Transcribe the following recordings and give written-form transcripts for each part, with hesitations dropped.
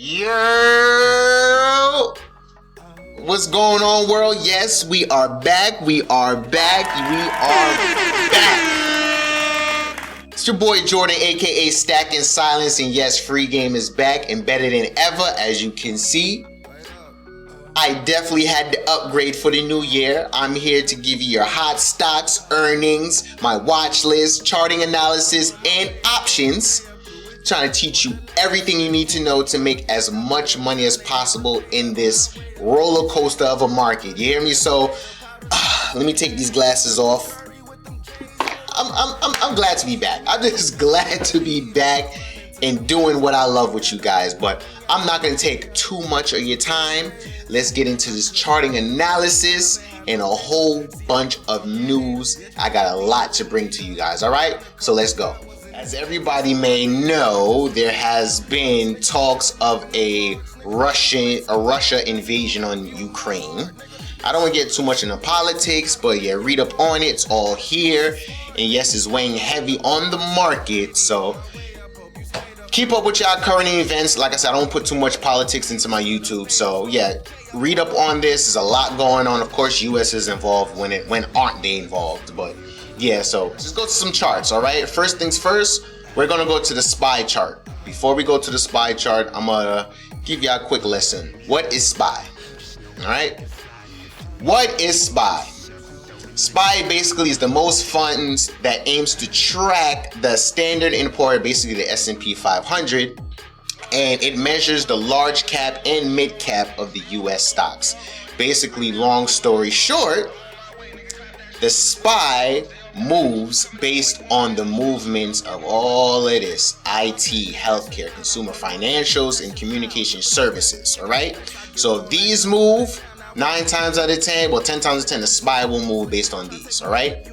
Yo! What's going on, world? Yes, we are back. We are back. We are back. It's your boy Jordan, aka Stacking Silence, and yes, Free Game is back and better than ever, as you can see. I definitely had to upgrade for the new year. I'm here to give you your hot stocks, earnings, my watch list, charting analysis, and options. Trying to teach you everything you need to know to make as much money as possible in this roller coaster of a market. You hear me? So let me take these glasses off. I'm glad to be back. I'm just glad to be back and doing what I love with you guys. But I'm not going to take too much of your time. Let's get into this charting analysis and a whole bunch of news. I got a lot to bring to you guys. All right, so let's go. As everybody may know, there has been talks of a Russia invasion on Ukraine. I don't want to get too much into politics, but yeah, read up on it. It's all here. And yes, it's weighing heavy on the market. So keep up with y'all current events. Like I said, I don't put too much politics into my YouTube. So yeah, read up on this. There's a lot going on. Of course, US is involved when aren't they involved? But yeah, so just go to some charts, all right? First things first, we're gonna go to the SPY chart. Before we go to the SPY chart, I'm gonna give you a quick lesson. What is SPY? All right? What is SPY? SPY basically is the most funds that aims to track the Standard & Poor's, basically the S&P 500, and it measures the large cap and mid cap of the US stocks. Basically, long story short, the SPY moves based on the movements of all of this: IT, healthcare, consumer financials, and communication services. All right, so these move 9 times out of 10, well 10 times out of 10, the SPY will move based on these. All right,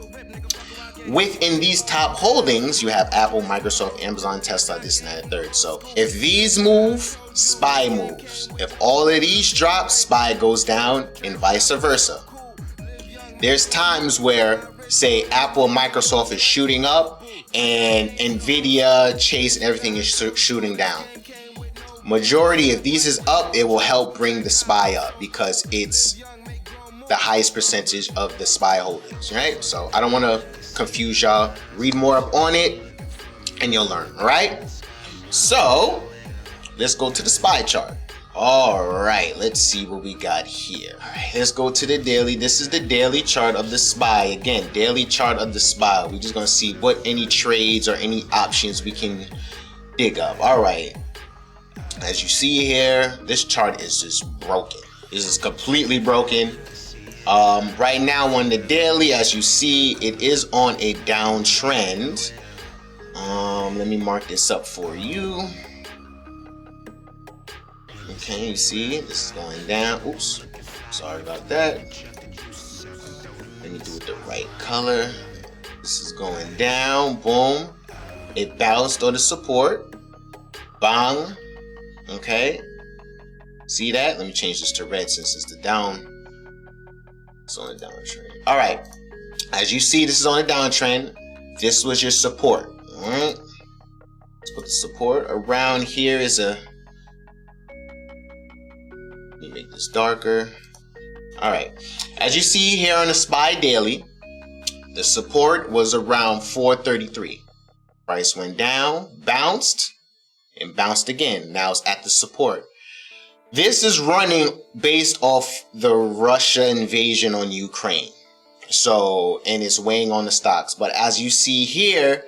within these top holdings you have Apple, Microsoft, Amazon, Tesla, this and that, and third. So if these move, SPY moves. If all of these drop, SPY goes down, and vice versa. There's times where, say, Apple, Microsoft is shooting up and Nvidia, Chase, and everything is shooting down. Majority, if these is up, it will help bring the SPY up because it's the highest percentage of the SPY holdings, right? So I don't want to confuse y'all. Read more up on it and you'll learn, all right? So let's go to the SPY chart. All right, let's see what we got here. All right, let's go to the daily. This is the daily chart of the SPY. Again, daily chart of the SPY. We're just gonna see what any trades or any options we can dig up. All right, as you see here, this chart is just broken. This is completely broken. Right now on the daily, as you see, it is on a downtrend. Let me mark this up for you. Okay, you see, this is going down. Oops, sorry about that. Let me do it the right color. This is going down. Boom. It bounced on the support. Bang. Okay. See that? Let me change this to red since it's the down. It's on a downtrend. All right. As you see, this is on a downtrend. This was your support. All right. Let's put the support around here. Is a. Let me make this darker. All right. As you see here on the SPY daily, the support was around 433. Price went down, bounced, and bounced again. Now it's at the support. This is running based off the Russia invasion on Ukraine. So, and it's weighing on the stocks. But as you see here,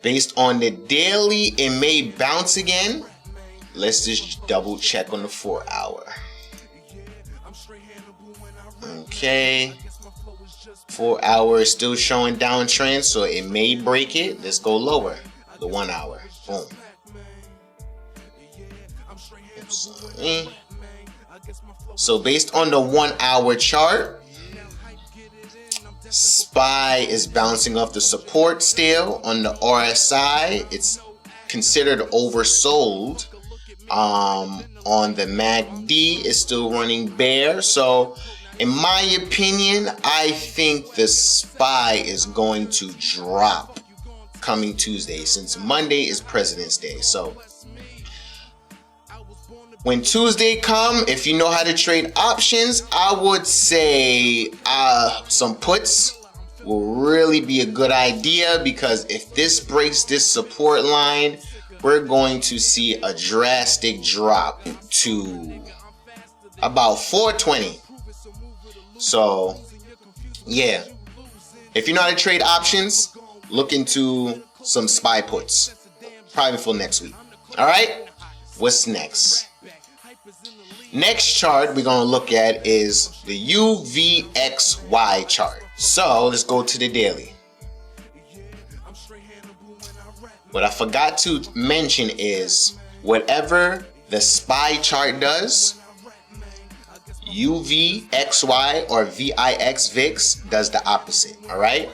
based on the daily, it may bounce again. Let's just double check on the 4 hour. Okay. 4 hour is still showing downtrend, so it may break it. Let's go lower. The 1 hour. Boom. Sorry. So based on the 1 hour chart, SPY is bouncing off the support still. On the RSI, it's considered oversold. On the MACD, it's still running bear. So in my opinion, I think the SPY is going to drop coming Tuesday, since Monday is President's Day. So when Tuesday come, if you know how to trade options, I would say some puts will really be a good idea, because if this breaks this support line, we're going to see a drastic drop to about 420. So yeah, if you know how to trade options, look into some SPY puts, probably for next week. All right, what's next? Next chart we're gonna look at is the UVXY chart. So let's go to the daily. What I forgot to mention is whatever the SPY chart does, UVXY or VIX VIX does the opposite. All right.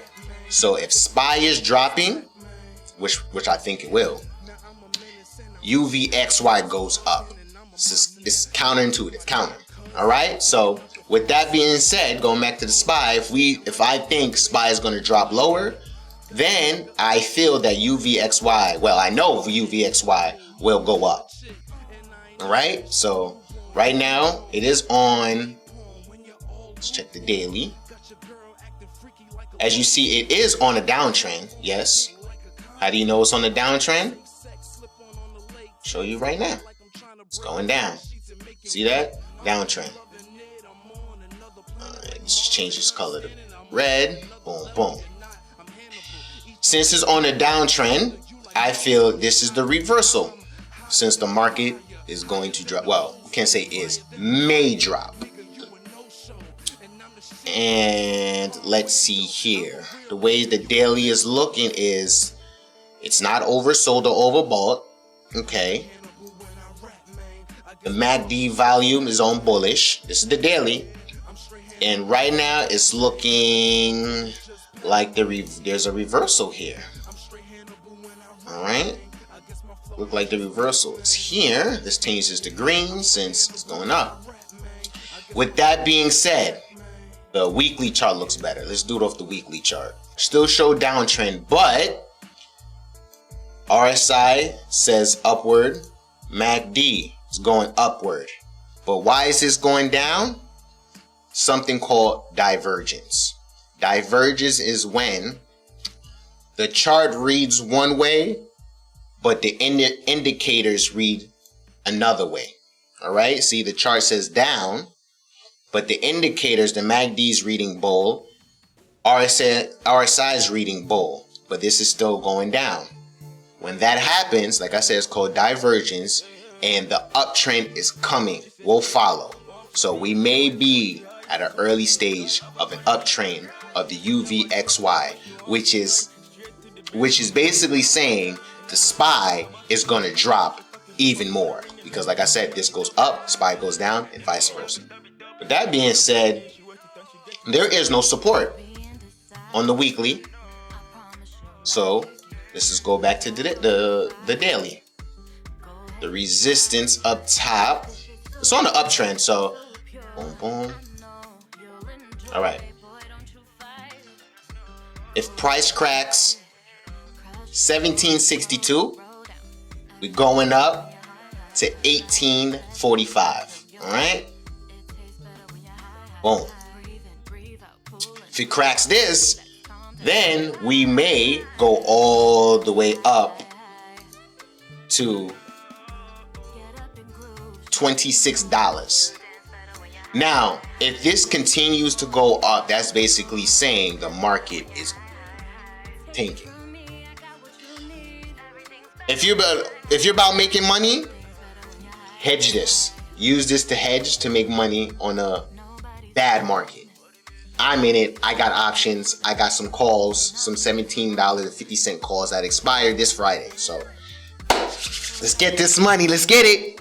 So if SPY is dropping, which I think it will, UVXY goes up. It's counterintuitive, counter. All right. So with that being said, going back to the SPY, if I think SPY is going to drop lower, then I feel that UVXY, well, I know UVXY will go up. All right. So right now it is on. Let's check the daily. As you see, it is on a downtrend. Yes. How do you know it's on a downtrend? Show you right now. It's going down. See that? Downtrend. Let's change this color to red. Boom, boom. Since it's on a downtrend, I feel this is the reversal. Since the market is going to drop. Well, you can't say is. May drop. And let's see here. The way the daily is looking is it's not oversold or overbought. Okay. The MACD volume is on bullish. This is the daily. And right now it's looking like there's a reversal here. All right. Look like the reversal is here. This changes to green since it's going up. With that being said, the weekly chart looks better. Let's do it off the weekly chart. Still show downtrend, but RSI says upward. MACD is going upward. But why is this going down? Something called divergence. Divergence is when the chart reads one way, but the indicators read another way. All right. See, the chart says down, but the indicators, the MACD is reading bull, RSI is reading bull, but this is still going down. When that happens, like I said, it's called divergence, and the uptrend is coming. Will follow. So we may be at an early stage of an uptrend of the UVXY, which is basically saying the SPY is going to drop even more, because like I said, this goes up, SPY goes down, and vice versa. With that being said, there is no support on the weekly. So let's just go back to the daily. The resistance up top, it's on the uptrend. So boom, boom. All right. If price cracks 1762, we're going up to 1845. All right. Boom. If it cracks this, then we may go all the way up to $26. Now, if this continues to go up, that's basically saying the market is tanking. If you're about making money, hedge this. Use this to hedge to make money on a bad market. I'm in it. I got options. I got some calls, some $17.50 calls that expired this Friday. So let's get this money. Let's get it.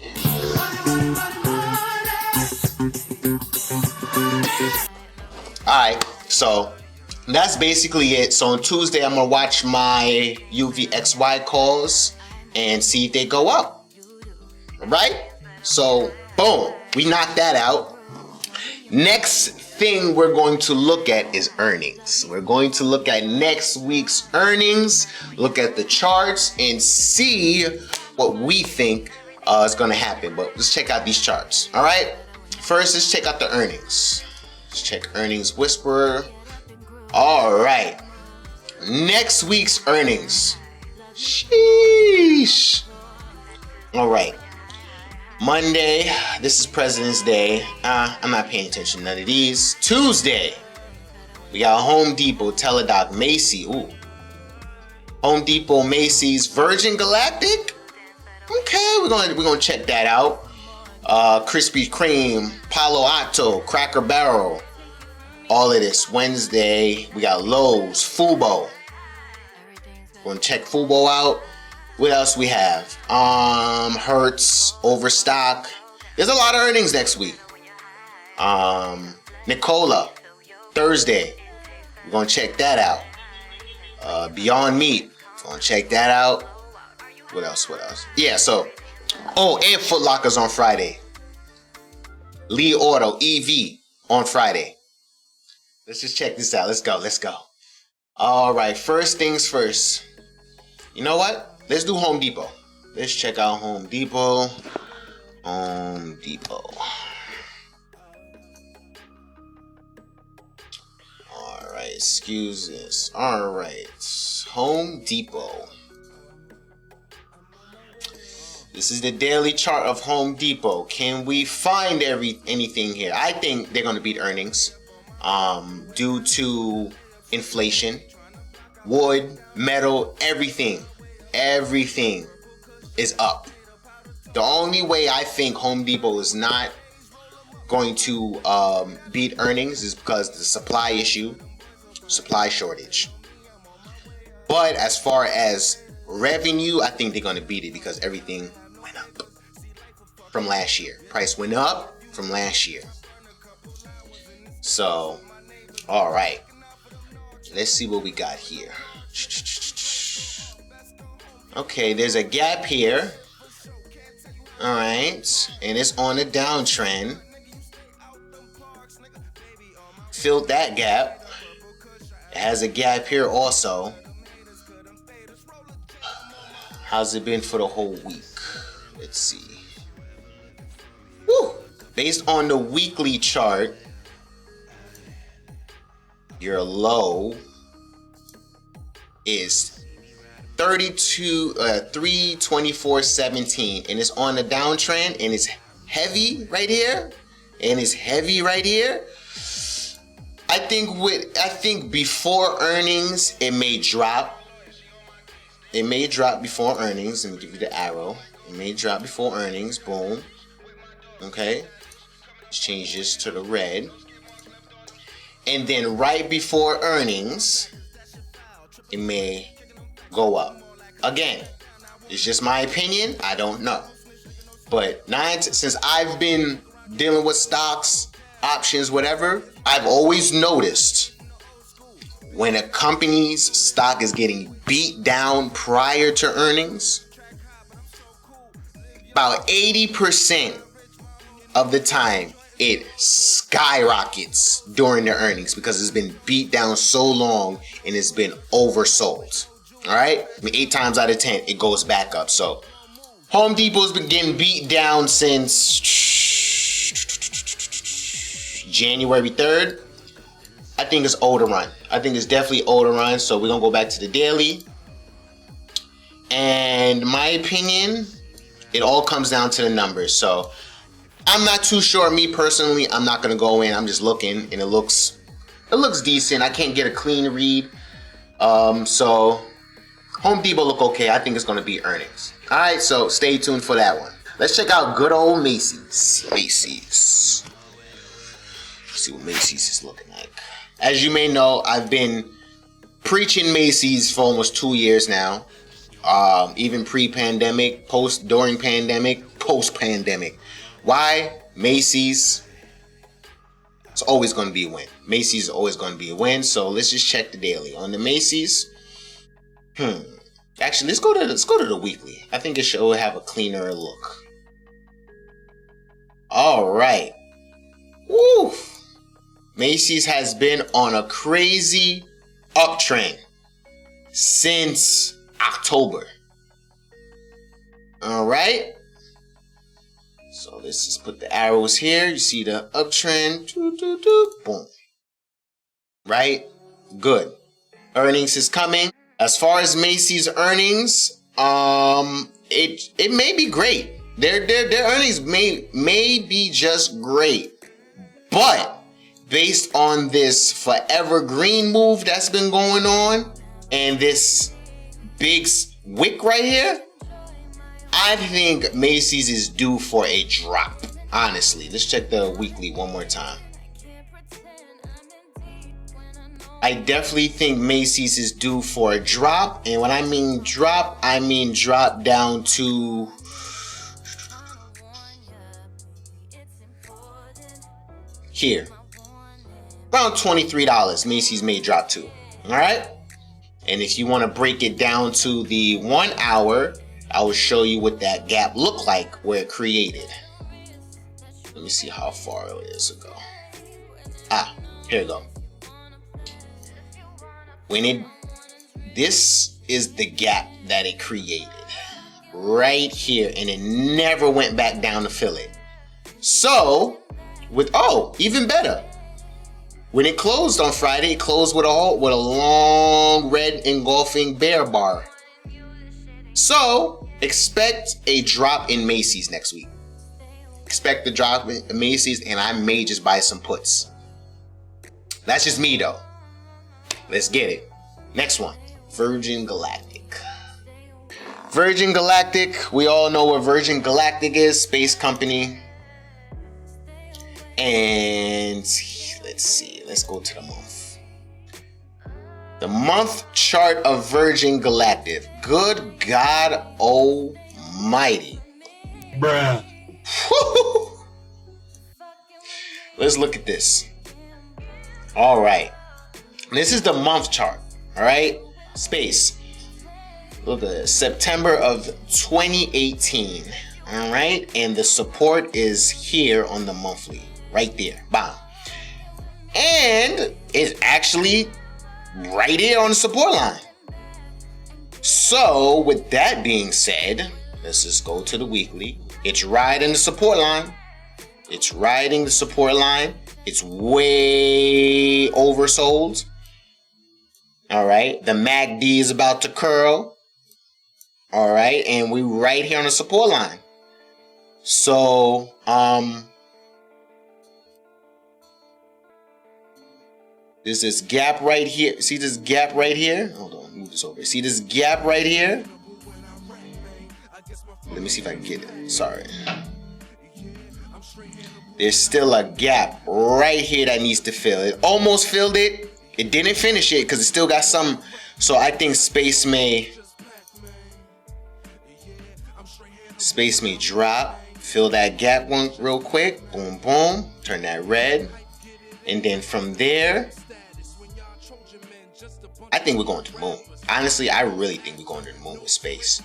Alright, so that's basically it. So on Tuesday, I'm going to watch my UVXY calls and see if they go up. Alright? So, boom. We knocked that out. Next thing we're going to look at is earnings. We're going to look at next week's earnings, look at the charts, and see what we think is going to happen. But let's check out these charts. All right. First, let's check out the earnings. Let's check earnings whisperer. All right. Next week's earnings. Sheesh. All right. Monday, this is President's Day. I'm not paying attention to none of these. Tuesday, we got Home Depot, Teladoc, Macy's. Ooh. Home Depot, Macy's, Virgin Galactic. Okay, we're gonna check that out. Krispy Kreme, Palo Alto, Cracker Barrel. All of this. Wednesday, we got Lowe's, Fubo. Gonna check Fubo out. What else we have? Hertz, Overstock. There's a lot of earnings next week. Nicola, Thursday. We're gonna check that out. Beyond Meat. Gonna check that out. What else? Yeah, so. Oh, and Foot Locker's on Friday. Lee Auto, EV on Friday. Let's just check this out. Let's go. All right, first things first. You know what? Let's do Home Depot. Let's check out Home Depot. Home Depot. All right, excuse this. All right, Home Depot. This is the daily chart of Home Depot. Can we find anything here? I think they're going to beat earnings due to inflation. Wood, metal, everything is up. The only way I think Home Depot is not going to beat earnings is because of the supply shortage. But as far as revenue, I think they're going to beat it because everything went up from last year. Price went up from last year. So, all right. Let's see what we got here. Okay, there's a gap here. All right, and it's on a downtrend. Filled that gap. It has a gap here also. How's it been for the whole week? Let's see. Woo! Based on the weekly chart, your low is 324.17, and it's on a downtrend, and it's heavy right here, I think before earnings it may drop. It may drop before earnings. Let me give you the arrow. It may drop before earnings. Boom. Okay. Let's change this to the red. And then right before earnings, it may go up. Again, it's just my opinion. I don't know. But since I've been dealing with stocks, options, whatever, I've always noticed when a company's stock is getting beat down prior to earnings, about 80% of the time it skyrockets during the earnings because it's been beat down so long and it's been oversold. All right, 8 times out of 10 it goes back up. So Home Depot's been getting beat down since January 3rd. I think it's old to run. I think it's definitely old to run. So we're gonna go back to the daily. And my opinion, it all comes down to the numbers. So I'm not too sure. Me personally, I'm not gonna go in. I'm just looking, and it looks decent. I can't get a clean read. So Home Depot look okay. I think it's gonna be earnings. All right, so stay tuned for that one. Let's check out good old Macy's. Let's see what Macy's is looking like. As you may know, I've been preaching Macy's for almost 2 years now. Even pre-pandemic, during pandemic, post-pandemic. Why? Macy's, it's always going to be a win. Macy's is always going to be a win. So let's just check the daily. On the Macy's, actually, let's go to the weekly. I think it should have a cleaner look. All right. Woo! Macy's has been on a crazy uptrend since October. All right. So let's just put the arrows here. You see the uptrend. Boom. Right? Good. Earnings is coming. As far as Macy's earnings, it may be great. Their earnings may be just great. But based on this forever green move that's been going on and this big wick right here, I think Macy's is due for a drop. Honestly, let's check the weekly one more time. I definitely think Macy's is due for a drop. And when I mean drop down to here. Around $23 Macy's may drop to. Alright? And if you want to break it down to the 1 hour, I will show you what that gap looked like where it created. Let me see how far it is ago. Here we go. This is the gap that it created. Right here. And it never went back down to fill it. So, even better. When it closed on Friday, it closed with a long red engulfing bear bar. So, expect a drop in Macy's next week. Expect the drop in Macy's, and I may just buy some puts. That's just me, though. Let's get it. Next one, Virgin Galactic. Virgin Galactic, we all know what Virgin Galactic is, space company. And let's see, let's go to the month. The month chart of Virgin Galactic. Good God Almighty. Bruh. Let's look at this. All right. This is the month chart. All right. Space. Look at this. September of 2018. All right. And the support is here on the monthly. Right there. Bam. And it's actually right here on the support line. So with that being said, let's just go to the weekly. It's riding the support line. It's riding the support line. It's way oversold. All right. The MACD is about to curl. All right. And we right here on the support line. So, there's this gap right here. See this gap right here? Hold on, move this over. See this gap right here? Let me see if I can get it. Sorry. There's still a gap right here that needs to fill. It almost filled it. It didn't finish it because it still got some. So I think space may drop. Fill that gap one real quick. Boom, boom. Turn that red. And then from there, I think we're going to the moon. Honestly, I really think we're going to the moon with space.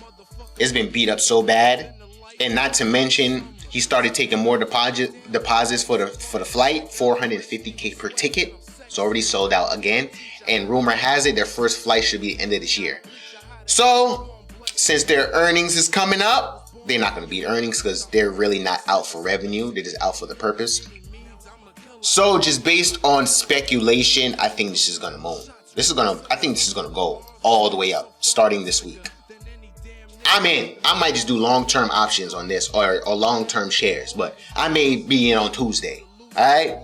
It's been beat up so bad. And not to mention, he started taking more deposits for the flight. $450K per ticket. It's already sold out again. And rumor has it their first flight should be the end of this year. So, since their earnings is coming up, they're not going to beat earnings because they're really not out for revenue. They're just out for the purpose. So, just based on speculation, I think this is going to moon. I think this is gonna go all the way up starting this week. I'm in. I might just do long-term options on this or long-term shares, but I may be in on Tuesday. All right,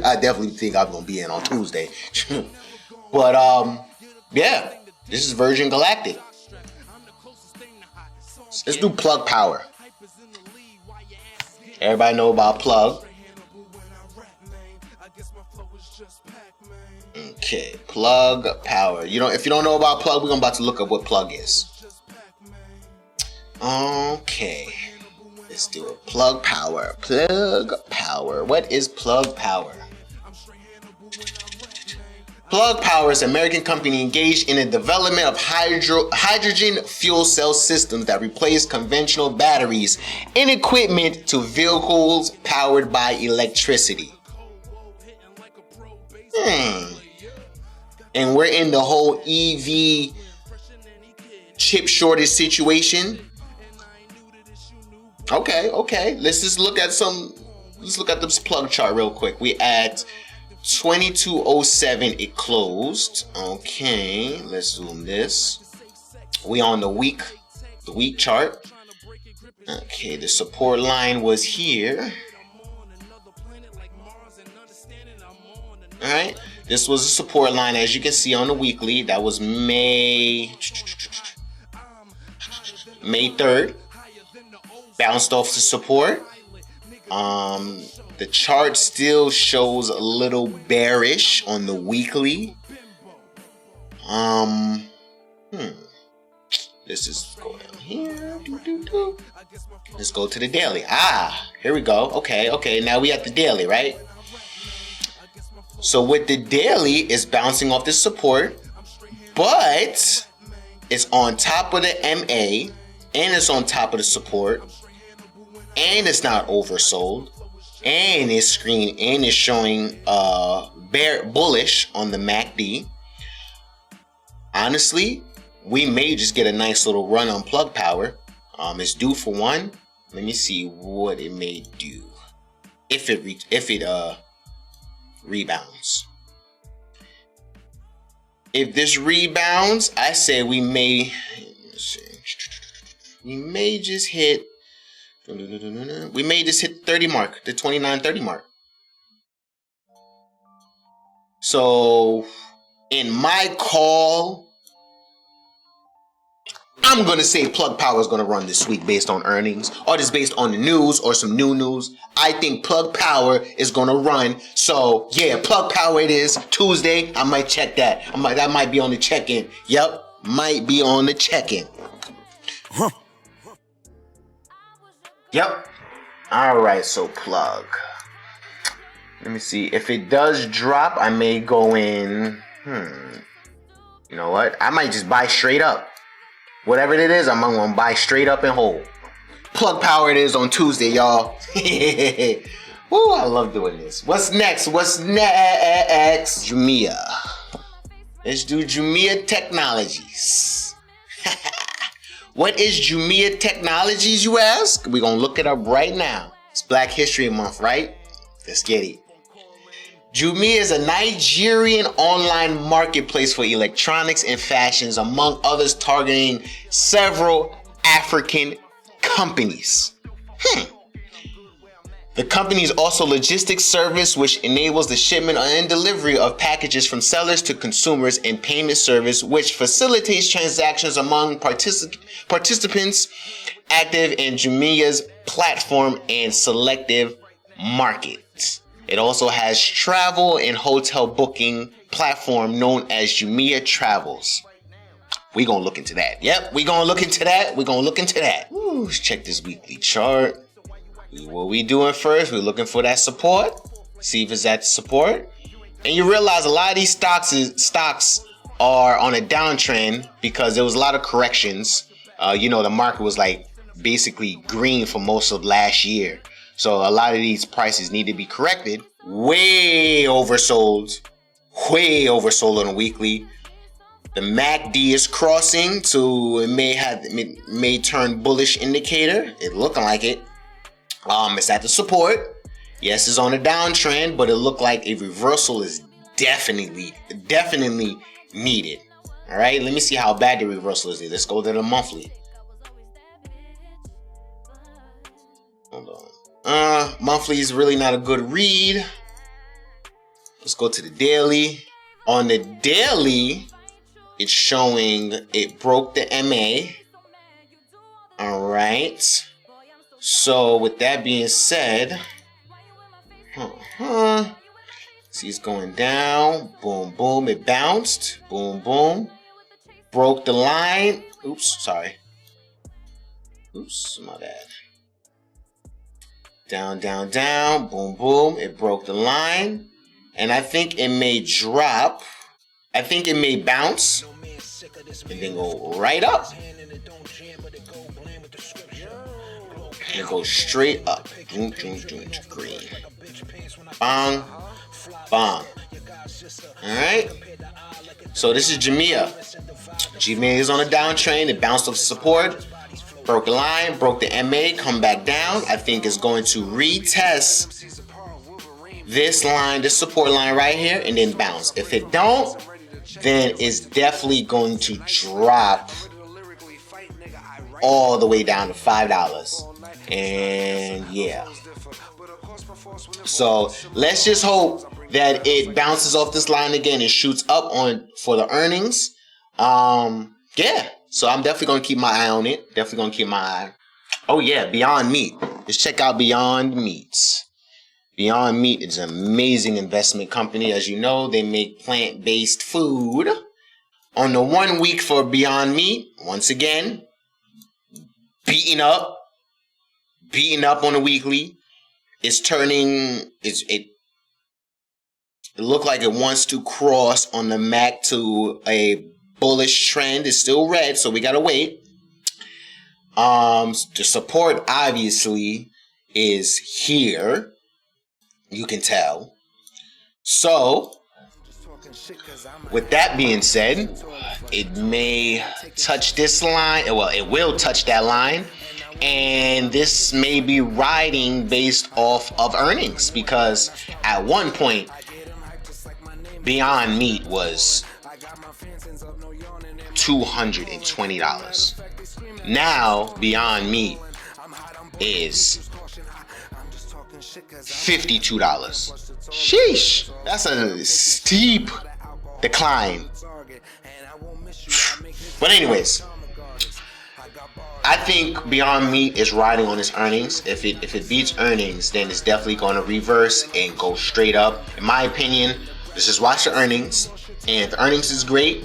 I definitely think I'm gonna be in on Tuesday. But yeah, this is Virgin Galactic. Let's do plug power. Everybody know about plug. Okay, plug power. If you don't know about plug, we're about to look up what plug is. Okay, let's do it. Plug power. Plug power. What is plug power? Plug Power is an American company engaged in the development of hydrogen fuel cell systems that replace conventional batteries in equipment to vehicles powered by electricity. And we're in the whole EV chip shortage situation. Okay. Let's just look at let's look at this plug chart real quick. We at 2207 it closed. Okay, let's zoom this. We on the week chart. Okay, the support line was here. Alright, this was a support line, as you can see on the weekly. That was May 3rd. Bounced off the support. The chart still shows a little bearish on the weekly. Let's just go down here. Let's go to the daily. Here we go. Okay. Now we at the daily, right? So with the daily, it's bouncing off this support, but it's on top of the MA, and it's on top of the support, and it's not oversold, and it's screened, and it's showing bullish on the MACD. Honestly, we may just get a nice little run on plug power. It's due for one. Let me see what it may do if it rebounds. If this rebounds, I say we may just hit 30 mark, the 29.30 mark. So in my call, I'm going to say plug power is going to run this week based on earnings, or just based on the news or some new news. I think plug power is going to run. So yeah, plug power it is. Tuesday, I might check that. That might be on the check-in. Yep, might be on the check-in. Yep. All right, so plug. Let me see. If it does drop, I may go in. You know what? I might just buy straight up. Whatever it is, I'm going to buy straight up and hold. Plug power it is on Tuesday, y'all. Woo, I love doing this. What's next? Jumia. Let's do Jumia Technologies. What is Jumia Technologies, you ask? We're going to look it up right now. It's Black History Month, right? Let's get it. Jumia is a Nigerian online marketplace for electronics and fashions, among others, targeting several African companies. The company is also a logistics service which enables the shipment and delivery of packages from sellers to consumers, and payment service which facilitates transactions among participants active in Jumia's platform and selective markets. It also has travel and hotel booking platform known as Jumia Travels. We're going to look into that. Yep, we're going to look into that. Ooh, let's check this weekly chart. What we doing first, we're looking for that support. See if it's at support. And you realize a lot of these stocks are on a downtrend because there was a lot of corrections. The market was like basically green for most of last year. So a lot of these prices need to be corrected. Way oversold on a weekly. The MACD is crossing, so it may turn bullish indicator. It looking like it. It's at the support. Yes, it's on a downtrend, but it looked like a reversal is definitely needed. All right, let me see how bad the reversal is. Let's go to the monthly. Hold on. Monthly is really not a good read. Let's go to the daily. On the daily, it's showing it broke the MA. All right. So with that being said, see it's going down. Boom, boom. It bounced. Boom, boom. Broke the line. Oops, sorry. Oops, my bad. Down, down, down. Boom, boom. It broke the line. And I think it may drop. I think it may bounce. And then go right up. And it goes straight up. Green. Bang. Bang. Alright. So this is Jumia. Jumia is on a downtrend. It bounced off support. Broke a line, broke the MA, come back down. I think it's going to retest this line, this support line right here, and then bounce. If it don't, then it's definitely going to drop all the way down to $5. And yeah. So let's just hope that it bounces off this line again and shoots up on for the earnings. Yeah. So I'm definitely gonna keep my eye on it. Definitely gonna keep my eye. Oh yeah, Beyond Meat. Let's check out Beyond Meats. Beyond Meat is an amazing investment company. As you know, they make plant-based food. On the 1 week for Beyond Meat, once again, beating up on the weekly. It's turning. It looked like it wants to cross on the MAC to a bullish trend. Is still red, so we gotta wait. The support obviously is here. You can tell. So, with that being said, it may touch this line. Well, it will touch that line, and this may be riding based off of earnings, because at one point, Beyond Meat was $220. Now Beyond Meat is $52. Sheesh, that's a steep decline. But anyways, I think Beyond Meat is riding on its earnings. If it beats earnings, then it's definitely going to reverse and go straight up. In my opinion, let's just watch the earnings, and if the earnings is great,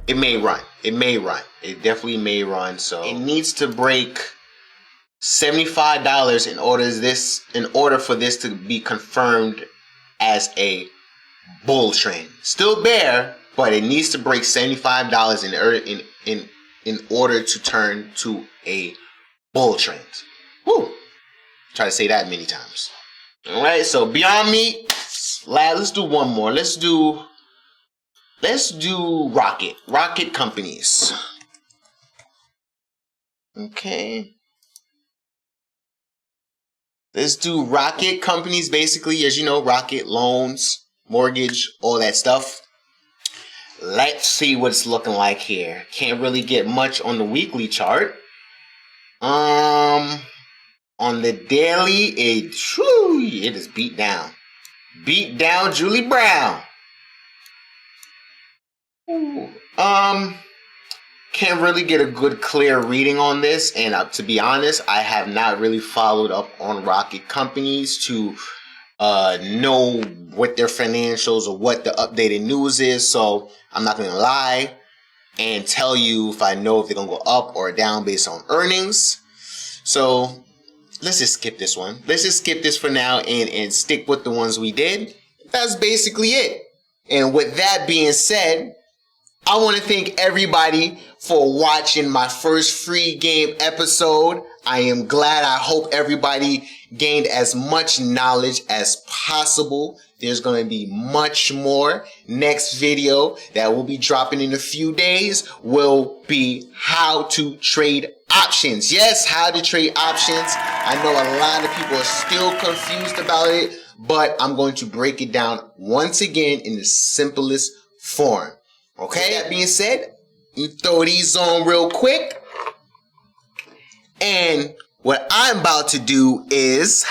it may run. It definitely may run. So it needs to break $75 in order for this to be confirmed as a bull trend. Still bear, but it needs to break $75 in order to turn to a bull trend. Woo! Try to say that many times. All right. So Beyond Meat. Let's do one more. Let's do Rocket companies. Okay. Let's do Rocket companies. Basically, as you know, Rocket loans, mortgage, all that stuff. Let's see what it's looking like here. Can't really get much on the weekly chart. On the daily, it is beat down. Beat down Julie Brown. Ooh. Can't really get a good clear reading on this, and to be honest, I have not really followed up on Rocket companies to know what their financials or what the updated news is. So I'm not gonna lie and tell you if I know if they're gonna go up or down based on earnings. So let's just skip this one. Let's just skip this for now and stick with the ones we did. That's basically it. And with that being said, I want to thank everybody for watching my first free game episode. I am glad. I hope everybody gained as much knowledge as possible. There's going to be much more. Next video that will be dropping in a few days will be how to trade options. Yes, how to trade options. I know a lot of people are still confused about it, but I'm going to break it down once again in the simplest form. Okay, that being said, you throw these on real quick. And what I'm about to do is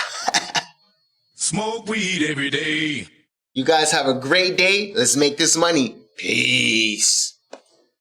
smoke weed every day. You guys have a great day. Let's make this money. Peace.